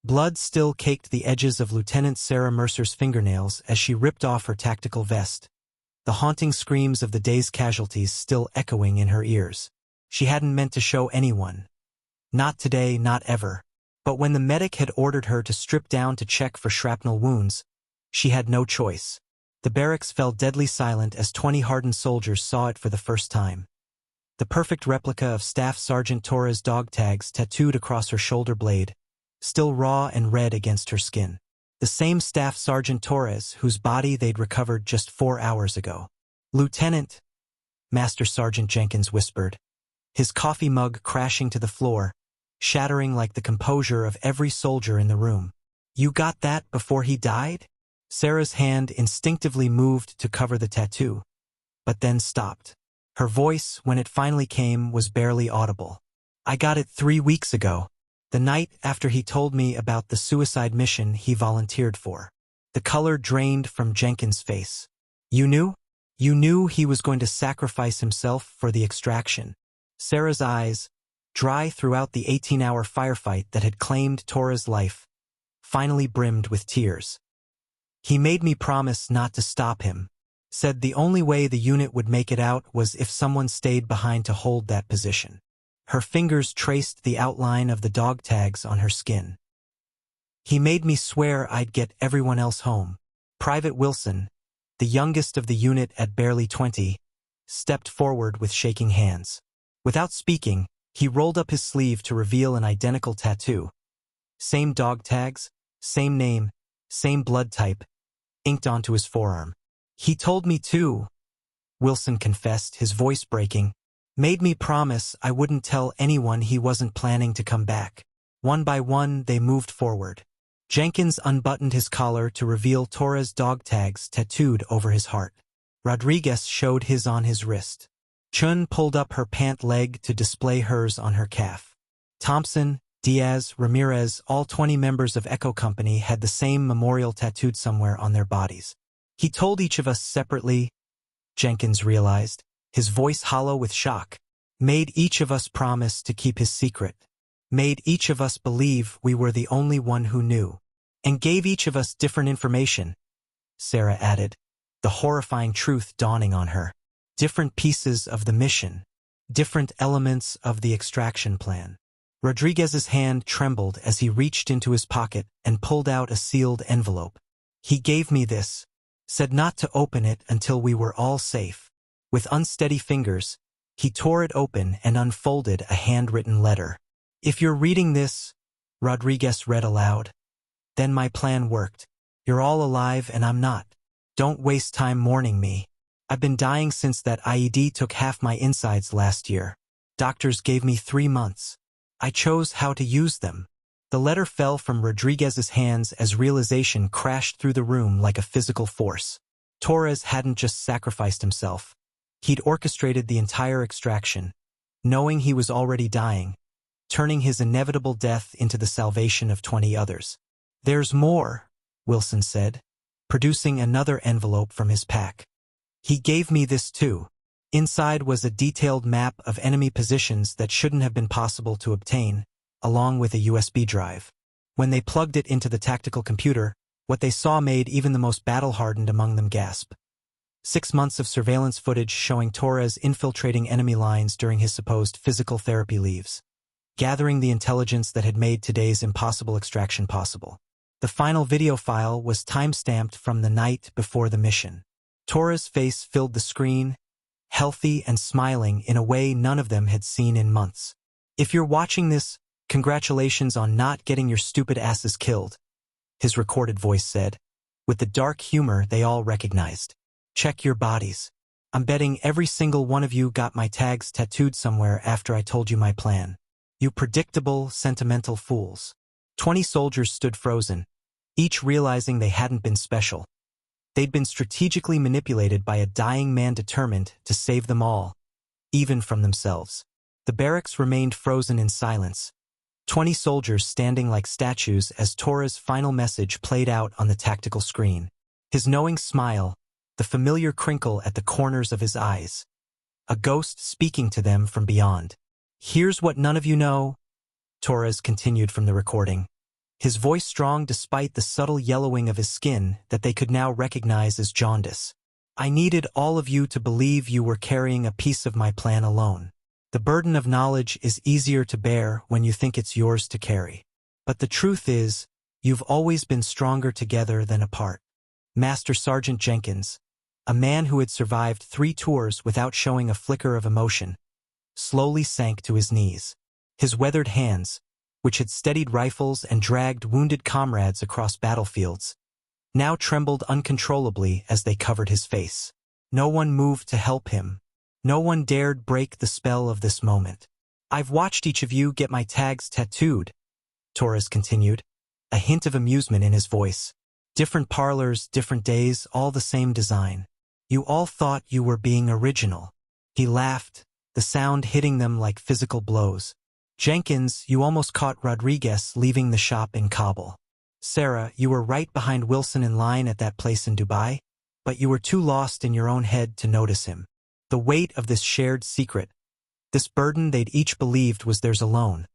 Blood still caked the edges of Lieutenant Sarah Mercer's fingernails as she ripped off her tactical vest, the haunting screams of the day's casualties still echoing in her ears. She hadn't meant to show anyone. Not today, not ever. But when the medic had ordered her to strip down to check for shrapnel wounds, she had no choice. The barracks fell deadly silent as 20 hardened soldiers saw it for the first time. The perfect replica of Staff Sergeant Torres' dog tags tattooed across her shoulder blade, still raw and red against her skin. The same Staff Sergeant Torres whose body they'd recovered just 4 hours ago. "Lieutenant," Master Sergeant Jenkins whispered, his coffee mug crashing to the floor, shattering like the composure of every soldier in the room. "You got that before he died?" Sarah's hand instinctively moved to cover the tattoo, but then stopped. Her voice, when it finally came, was barely audible. "I got it 3 weeks ago, the night after he told me about the suicide mission he volunteered for." The color drained from Jenkins' face. "You knew? You knew he was going to sacrifice himself for the extraction." Sarah's eyes, dry throughout the 18-hour firefight that had claimed Torres' life, finally brimmed with tears. "He made me promise not to stop him. Said the only way the unit would make it out was if someone stayed behind to hold that position." Her fingers traced the outline of the dog tags on her skin. "He made me swear I'd get everyone else home." Private Wilson, the youngest of the unit at barely 20, stepped forward with shaking hands. Without speaking, he rolled up his sleeve to reveal an identical tattoo. Same dog tags, same name, same blood type, inked onto his forearm. "He told me too," Wilson confessed, his voice breaking. "Made me promise I wouldn't tell anyone he wasn't planning to come back." One by one, they moved forward. Jenkins unbuttoned his collar to reveal Torres' dog tags tattooed over his heart. Rodriguez showed his on his wrist. Chun pulled up her pant leg to display hers on her calf. Thompson, Diaz, Ramirez, all 20 members of Echo Company had the same memorial tattooed somewhere on their bodies. "He told each of us separately," Jenkins realized, his voice hollow with shock. "Made each of us promise to keep his secret. Made each of us believe we were the only one who knew. And gave each of us different information," Sarah added, the horrifying truth dawning on her. "Different pieces of the mission. Different elements of the extraction plan." Rodriguez's hand trembled as he reached into his pocket and pulled out a sealed envelope. "He gave me this. Said not to open it until we were all safe." With unsteady fingers, he tore it open and unfolded a handwritten letter. "If you're reading this," Rodriguez read aloud, "then my plan worked. You're all alive and I'm not. Don't waste time mourning me. I've been dying since that IED took half my insides last year. Doctors gave me 3 months. I chose how to use them." The letter fell from Rodriguez's hands as realization crashed through the room like a physical force. Torres hadn't just sacrificed himself. He'd orchestrated the entire extraction, knowing he was already dying, turning his inevitable death into the salvation of 20 others. "There's more," Wilson said, producing another envelope from his pack. "He gave me this too." Inside was a detailed map of enemy positions that shouldn't have been possible to obtain, along with a USB drive. When they plugged it into the tactical computer, what they saw made even the most battle-hardened among them gasp. 6 months of surveillance footage showing Torres infiltrating enemy lines during his supposed physical therapy leaves, gathering the intelligence that had made today's impossible extraction possible. The final video file was time-stamped from the night before the mission. Torres' face filled the screen, healthy and smiling in a way none of them had seen in months. "If you're watching this, congratulations on not getting your stupid asses killed," his recorded voice said, with the dark humor they all recognized. "Check your bodies. I'm betting every single one of you got my tags tattooed somewhere after I told you my plan. You predictable, sentimental fools." 20 soldiers stood frozen, each realizing they hadn't been special. They'd been strategically manipulated by a dying man determined to save them all, even from themselves. The barracks remained frozen in silence, 20 soldiers standing like statues as Torres' final message played out on the tactical screen. His knowing smile, the familiar crinkle at the corners of his eyes. A ghost speaking to them from beyond. "Here's what none of you know," Torres continued from the recording. his voice strong despite the subtle yellowing of his skin that they could now recognize as jaundice. I needed all of you to believe you were carrying a piece of my plan alone. The burden of knowledge is easier to bear when you think it's yours to carry. But the truth is, you've always been stronger together than apart. Master Sergeant Jenkins, a man who had survived 3 tours without showing a flicker of emotion, slowly sank to his knees. His weathered hands, which had steadied rifles and dragged wounded comrades across battlefields, now trembled uncontrollably as they covered his face. No one moved to help him. No one dared break the spell of this moment. I've watched each of you get my tags tattooed, Torres continued, a hint of amusement in his voice. Different parlors, different days, all the same design. You all thought you were being original. He laughed, the sound hitting them like physical blows. Jenkins, you almost caught Rodriguez leaving the shop in Kabul. Sarah, you were right behind Wilson in line at that place in Dubai, but you were too lost in your own head to notice him. The weight of this shared secret, this burden they'd each believed was theirs alone,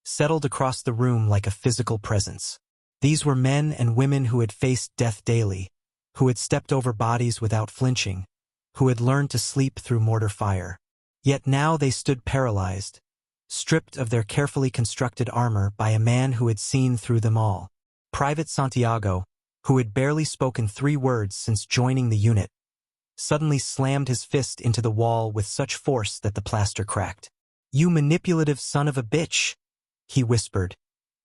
settled across the room like a physical presence. These were men and women who had faced death daily, who had stepped over bodies without flinching, who had learned to sleep through mortar fire. Yet now they stood paralyzed, stripped of their carefully constructed armor by a man who had seen through them all. Private Santiago, who had barely spoken 3 words since joining the unit, suddenly slammed his fist into the wall with such force that the plaster cracked. "You manipulative son of a bitch," he whispered,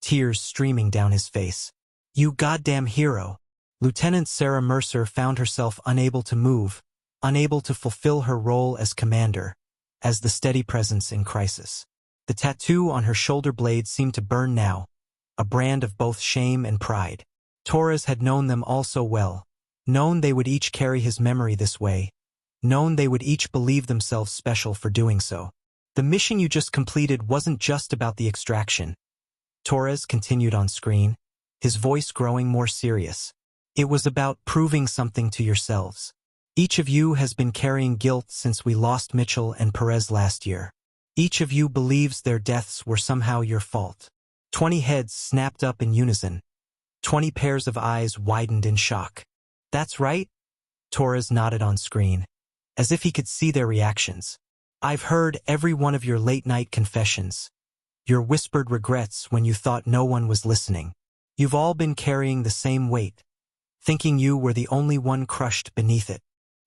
tears streaming down his face. "You goddamn hero." Lieutenant Sarah Mercer found herself unable to move, unable to fulfill her role as commander, as the steady presence in crisis. The tattoo on her shoulder blade seemed to burn now, a brand of both shame and pride. Torres had known them all so well, known they would each carry his memory this way, known they would each believe themselves special for doing so. The mission you just completed wasn't just about the extraction, Torres continued on screen, his voice growing more serious. It was about proving something to yourselves. Each of you has been carrying guilt since we lost Mitchell and Perez last year. Each of you believes their deaths were somehow your fault. 20 heads snapped up in unison. 20 pairs of eyes widened in shock. "That's right," Torres nodded on screen, as if he could see their reactions. "I've heard every one of your late-night confessions, your whispered regrets when you thought no one was listening. You've all been carrying the same weight, thinking you were the only one crushed beneath it."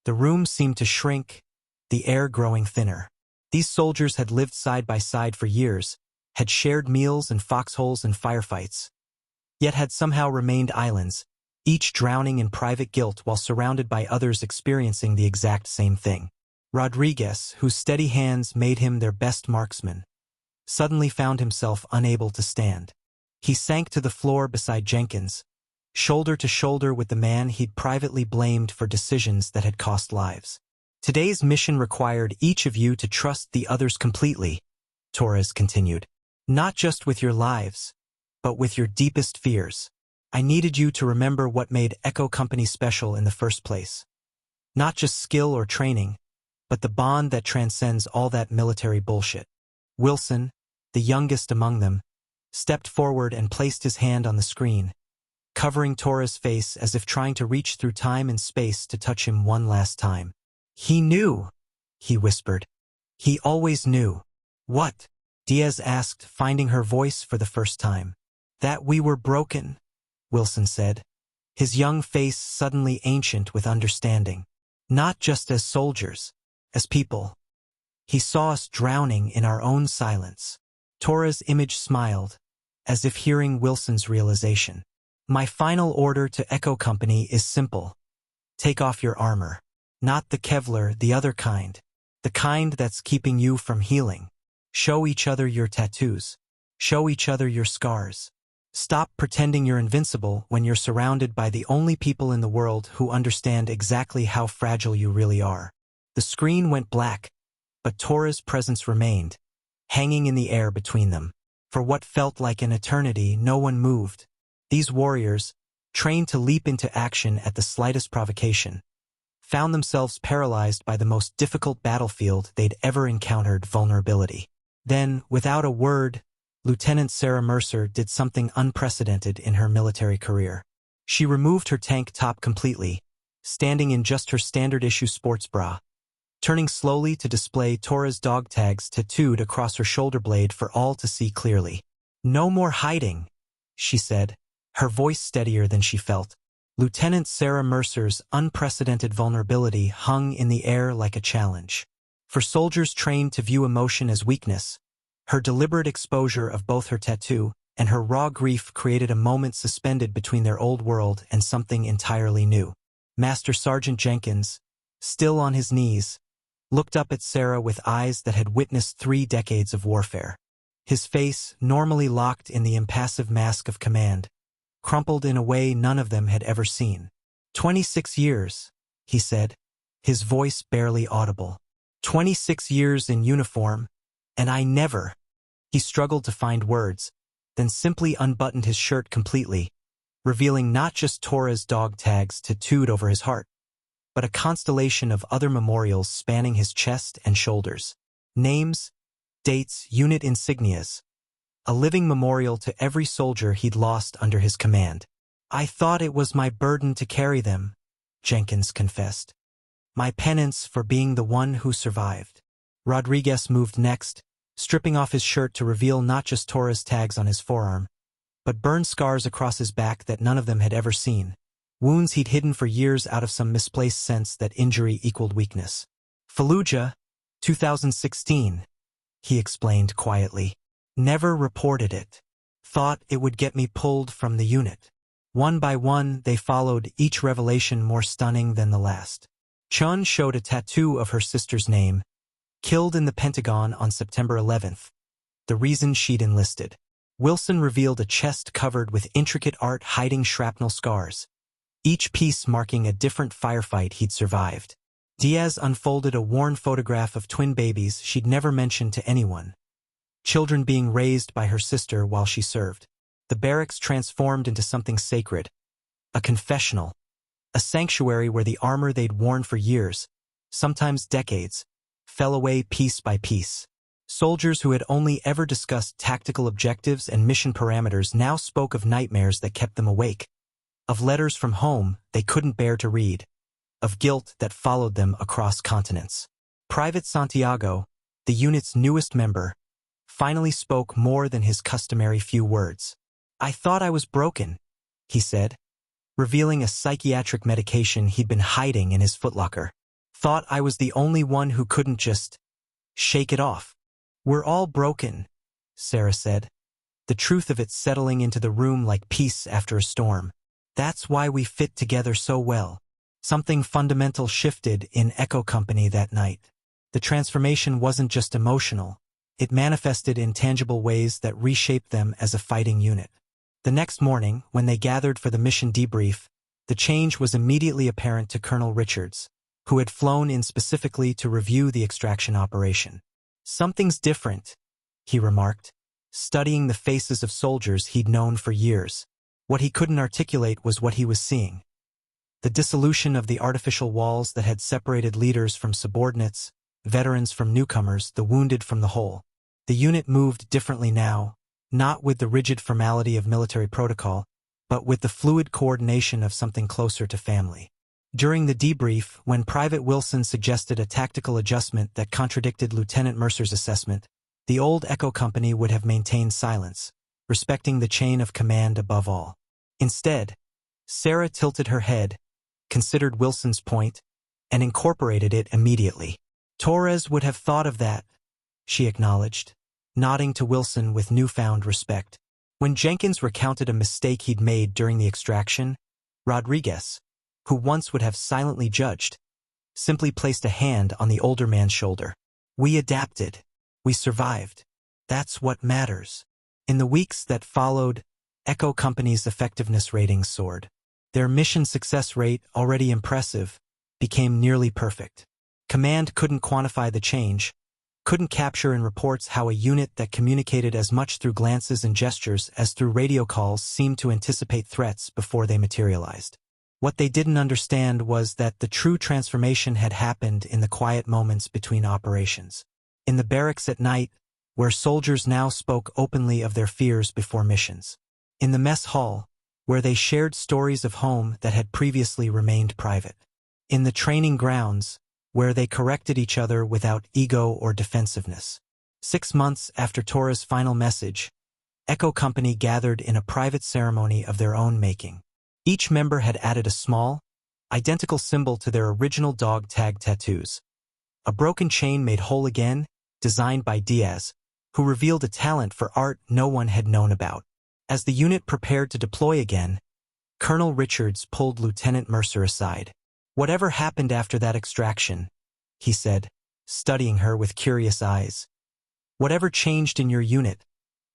The room seemed to shrink, the air growing thinner. These soldiers had lived side by side for years, had shared meals and foxholes and firefights, yet had somehow remained islands, each drowning in private guilt while surrounded by others experiencing the exact same thing. Rodriguez, whose steady hands made him their best marksman, suddenly found himself unable to stand. He sank to the floor beside Jenkins, shoulder to shoulder with the man he'd privately blamed for decisions that had cost lives. "Today's mission required each of you to trust the others completely," Torres continued. "Not just with your lives, but with your deepest fears. I needed you to remember what made Echo Company special in the first place. Not just skill or training, but the bond that transcends all that military bullshit." Wilson, the youngest among them, stepped forward and placed his hand on the screen, covering Torres' face as if trying to reach through time and space to touch him one last time. "He knew," he whispered. "He always knew." "What?" Diaz asked, finding her voice for the first time. "That we were broken," Wilson said, his young face suddenly ancient with understanding. "Not just as soldiers, as people. He saw us drowning in our own silence." Torres' image smiled, as if hearing Wilson's realization. "My final order to Echo Company is simple. Take off your armor. Not the Kevlar, the other kind. The kind that's keeping you from healing. Show each other your tattoos. Show each other your scars. Stop pretending you're invincible when you're surrounded by the only people in the world who understand exactly how fragile you really are." The screen went black, but Torres' presence remained, hanging in the air between them. For what felt like an eternity, no one moved. These warriors, trained to leap into action at the slightest provocation, found themselves paralyzed by the most difficult battlefield they'd ever encountered: vulnerability. Then, without a word, Lieutenant Sarah Mercer did something unprecedented in her military career. She removed her tank top completely, standing in just her standard-issue sports bra, turning slowly to display Torres dog tags tattooed across her shoulder blade for all to see clearly. "No more hiding," she said, her voice steadier than she felt. Lieutenant Sarah Mercer's unprecedented vulnerability hung in the air like a challenge. For soldiers trained to view emotion as weakness, her deliberate exposure of both her tattoo and her raw grief created a moment suspended between their old world and something entirely new. Master Sergeant Jenkins, still on his knees, looked up at Sarah with eyes that had witnessed 3 decades of warfare. His face, normally locked in the impassive mask of command, crumpled in a way none of them had ever seen. 26 years, he said, his voice barely audible. 26 years in uniform, and I never. He struggled to find words, then simply unbuttoned his shirt completely, revealing not just Torres dog tags tattooed over his heart, but a constellation of other memorials spanning his chest and shoulders. Names, dates, unit insignias. A living memorial to every soldier he'd lost under his command. "I thought it was my burden to carry them," Jenkins confessed. "My penance for being the one who survived." Rodriguez moved next, stripping off his shirt to reveal not just Torres tags on his forearm, but burn scars across his back that none of them had ever seen. Wounds he'd hidden for years out of some misplaced sense that injury equaled weakness. "Fallujah, 2016, he explained quietly. "Never reported it. Thought it would get me pulled from the unit." One by one, they followed, each revelation more stunning than the last. Chun showed a tattoo of her sister's name, killed in the Pentagon on September 11th, the reason she'd enlisted. Wilson revealed a chest covered with intricate art hiding shrapnel scars, each piece marking a different firefight he'd survived. Diaz unfolded a worn photograph of twin babies she'd never mentioned to anyone, children being raised by her sister while she served. The barracks transformed into something sacred, a confessional, a sanctuary where the armor they'd worn for years, sometimes decades, fell away piece by piece. Soldiers who had only ever discussed tactical objectives and mission parameters now spoke of nightmares that kept them awake, of letters from home they couldn't bear to read, of guilt that followed them across continents. Private Santiago, the unit's newest member, finally spoke more than his customary few words. "I thought I was broken," he said, revealing a psychiatric medication he'd been hiding in his footlocker. "Thought I was the only one who couldn't just shake it off." "We're all broken," Sarah said, the truth of it settling into the room like peace after a storm. "That's why we fit together so well." Something fundamental shifted in Echo Company that night. The transformation wasn't just emotional. It manifested in tangible ways that reshaped them as a fighting unit. The next morning, when they gathered for the mission debrief, the change was immediately apparent to Colonel Richards, who had flown in specifically to review the extraction operation. "Something's different," he remarked, studying the faces of soldiers he'd known for years. What he couldn't articulate was what he was seeing. The dissolution of the artificial walls that had separated leaders from subordinates, veterans from newcomers, the wounded from the whole. The unit moved differently now, not with the rigid formality of military protocol, but with the fluid coordination of something closer to family. During the debrief, when Private Wilson suggested a tactical adjustment that contradicted Lieutenant Mercer's assessment, the old Echo Company would have maintained silence, respecting the chain of command above all. Instead, Sarah tilted her head, considered Wilson's point, and incorporated it immediately. "Torres would have thought of that," she acknowledged, nodding to Wilson with newfound respect. When Jenkins recounted a mistake he'd made during the extraction, Rodriguez, who once would have silently judged, simply placed a hand on the older man's shoulder. "We adapted. We survived. That's what matters." In the weeks that followed, Echo Company's effectiveness ratings soared. Their mission success rate, already impressive, became nearly perfect. Command couldn't quantify the change, couldn't capture in reports how a unit that communicated as much through glances and gestures as through radio calls seemed to anticipate threats before they materialized. What they didn't understand was that the true transformation had happened in the quiet moments between operations. In the barracks at night, where soldiers now spoke openly of their fears before missions. In the mess hall, where they shared stories of home that had previously remained private. In the training grounds, where they corrected each other without ego or defensiveness. 6 months after Tora's final message, Echo Company gathered in a private ceremony of their own making. Each member had added a small, identical symbol to their original dog tag tattoos. A broken chain made whole again, designed by Diaz, who revealed a talent for art no one had known about. As the unit prepared to deploy again, Colonel Richards pulled Lieutenant Mercer aside. "Whatever happened after that extraction?" he said, studying her with curious eyes. "Whatever changed in your unit?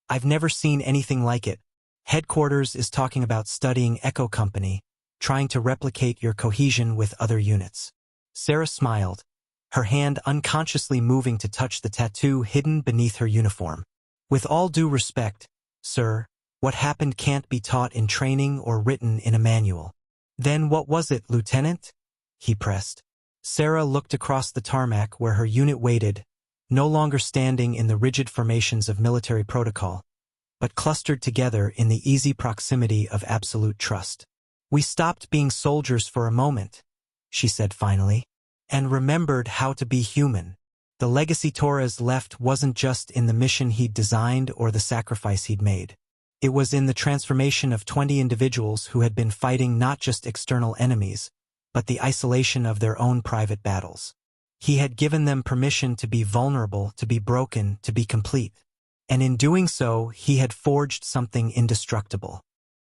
I've never seen anything like it. Headquarters is talking about studying Echo Company, trying to replicate your cohesion with other units." Sarah smiled, her hand unconsciously moving to touch the tattoo hidden beneath her uniform. "With all due respect, sir, what happened can't be taught in training or written in a manual." "Then what was it, Lieutenant?" he pressed. Sarah looked across the tarmac where her unit waited, no longer standing in the rigid formations of military protocol, but clustered together in the easy proximity of absolute trust. "We stopped being soldiers for a moment," she said finally, "and remembered how to be human." The legacy Torres left wasn't just in the mission he'd designed or the sacrifice he'd made. It was in the transformation of 20 individuals who had been fighting not just external enemies, but the isolation of their own private battles. He had given them permission to be vulnerable, to be broken, to be complete. And in doing so, he had forged something indestructible.